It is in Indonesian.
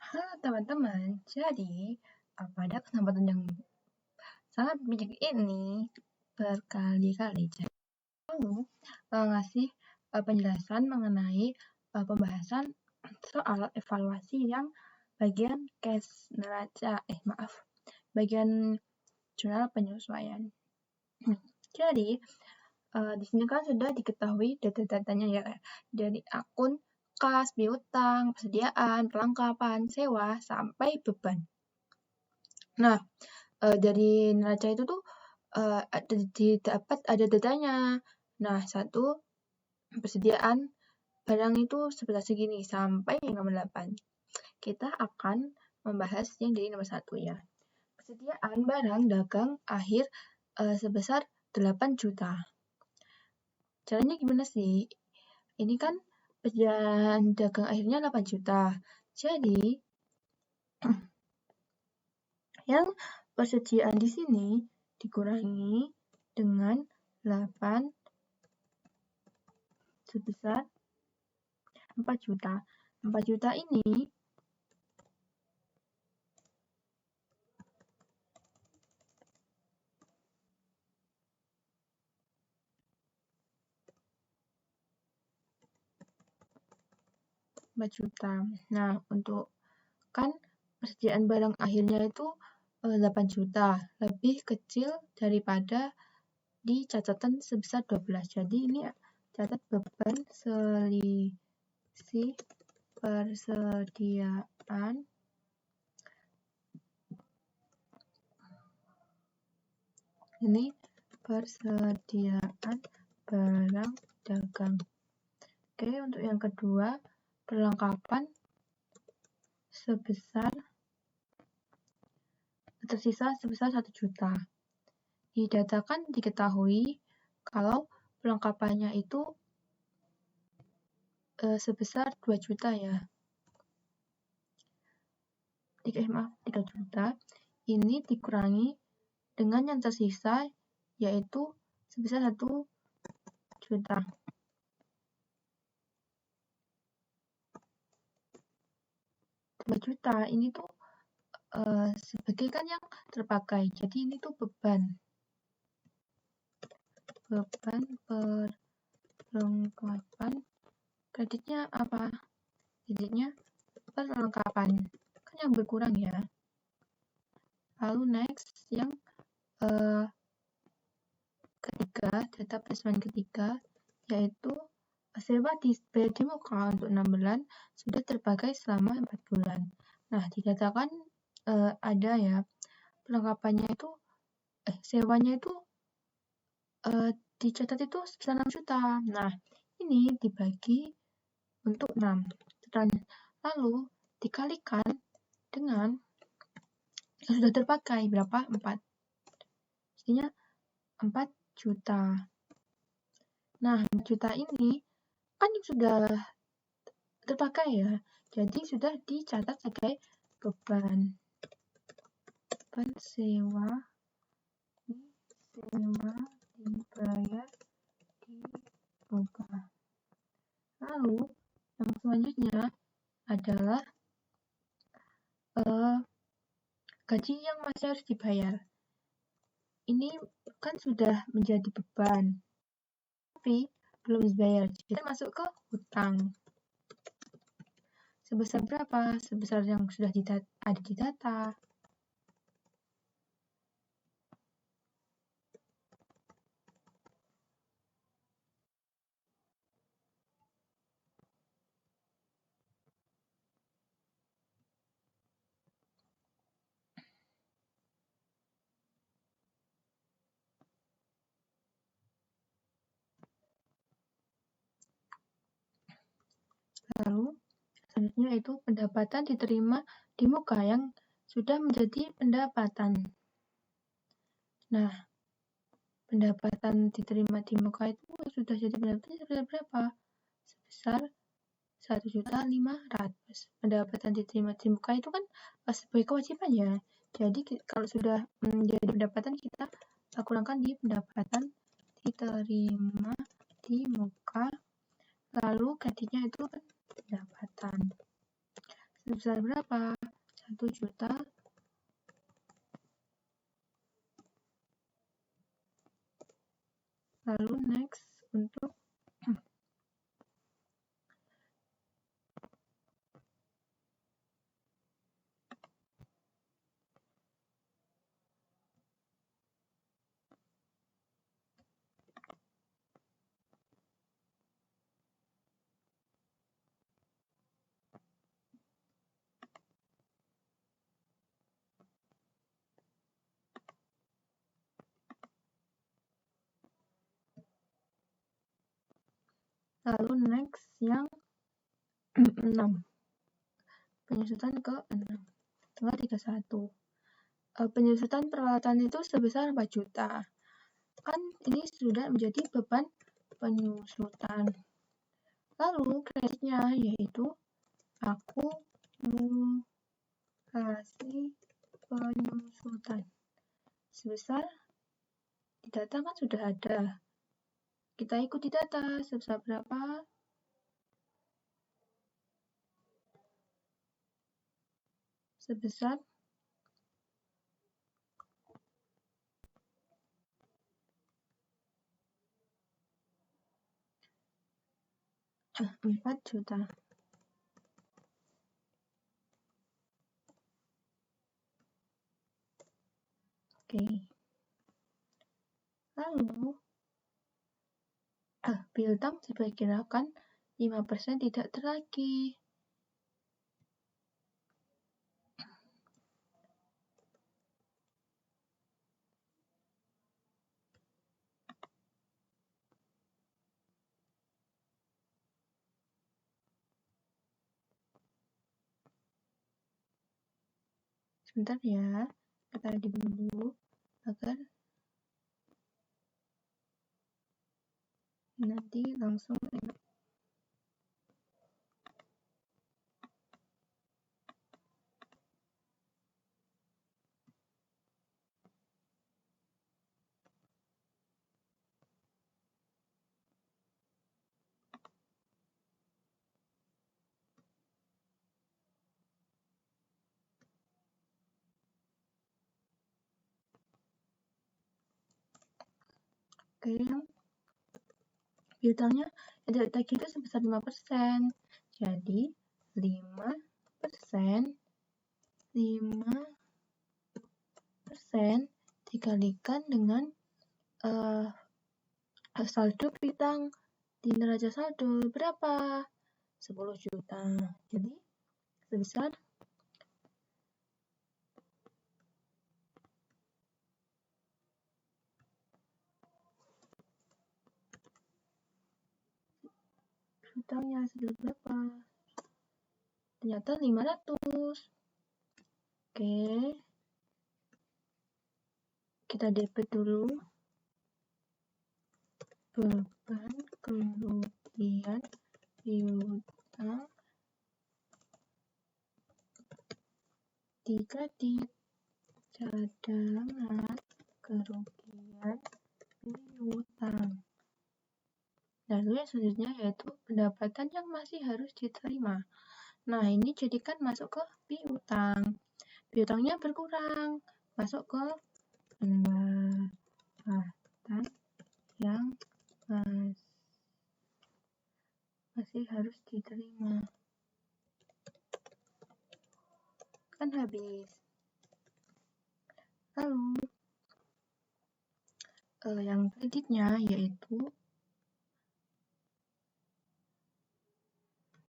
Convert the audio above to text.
Halo teman-teman, jadi pada kesempatan yang sangat bijak ini berkali-kali saya mau ngasih penjelasan mengenai pembahasan soal evaluasi yang bagian case neraca, bagian jurnal penyesuaian. Jadi di sini kan sudah diketahui data-datanya ya, dari akun kas, piutang, persediaan, perlengkapan, sewa, sampai beban. Nah, dari neraca itu tuh ada datanya. Nah, satu persediaan barang itu sebesar segini sampai yang nomor 8. Kita akan membahas yang dari nomor 1 ya. Persediaan barang dagang akhir sebesar 8 juta. Caranya gimana sih? Ini kan persediaan dagang akhirnya 8 juta. Jadi, yang persediaan di sini dikurangi dengan 8 sebesar 4 juta. 4 juta ini juta. Nah, untuk kan persediaan barang akhirnya itu 8 juta, lebih kecil daripada di catatan sebesar 12. Jadi ini catat beban selisih persediaan ini persediaan barang dagang. Oke, untuk yang kedua, perlengkapan tersisa sebesar 1 juta. Di data kan diketahui kalau perlengkapannya itu sebesar 2 juta ya. 3 juta. Ini dikurangi dengan yang tersisa yaitu sebesar 1 juta. Juta ini tuh sebagai kan yang terpakai. Jadi ini tuh beban perlengkapan. Kreditnya apa? Kreditnya perlengkapan. Kan yang berkurang ya. Lalu next yang ketiga, data penyesuaian ketiga, yaitu sewa bayar di muka untuk 6 bulan sudah terpakai selama 4 bulan. Nah, dikatakan ada ya, perlengkapannya itu, sewanya itu dicatat itu sebesar 6 juta. Nah, ini dibagi untuk 6. Lalu dikalikan dengan yang sudah terpakai berapa? 4. Artinya 4 juta. Nah, 4 juta ini kan sudah terpakai ya. Jadi sudah dicatat sebagai beban sewa dibayar di muka. Lalu yang selanjutnya adalah gaji yang masih harus dibayar. Ini kan sudah menjadi beban, tapi belum dibayar. Jadi masuk ke hutang. Sebesar berapa? Sebesar yang sudah ada di data. Lalu selanjutnya itu pendapatan diterima di muka yang sudah menjadi pendapatan. Nah, pendapatan diterima di muka itu sudah jadi pendapatan sebesar berapa? Sebesar 1.500.000. Pendapatan diterima di muka itu kan sebagai kewajiban ya. Jadi kalau sudah menjadi pendapatan, kita kurangkan di pendapatan diterima di muka, lalu gantinya itu kan pendapatan. sebesar berapa? 1 juta. Lalu next untuk yang 6. Penyusutan ke 6. Tanggal 31. Penyusutan peralatan itu sebesar 4 juta. Kan ini sudah menjadi beban penyusutan. Lalu kreditnya yaitu akumulasi penyusutan. Sebesar di data kan sudah ada. Kita ikuti data sebesar berapa? Sebesar 4 juta. Oke. Lalu piutang diperkirakan 5% tidak teragih. Sebentar ya, kita edit dulu agar nanti langsung enak. Oke, piutangnya tidak teragih itu sebesar 5%. Jadi 5% dikalikan dengan saldo piutang di neraca saldo berapa? 10 juta. Jadi sebesar piutangnya sudah berapa? Ternyata 500. Oke. Kita debit dulu. Beban kerugian piutang di kredit cadangan kerugian piutang. Lalu yang selanjutnya yaitu pendapatan yang masih harus diterima. Nah, ini jadikan masuk ke piutang. Piutangnya berkurang, masuk ke pendapatan yang masih harus diterima. Kan habis. Lalu yang kreditnya yaitu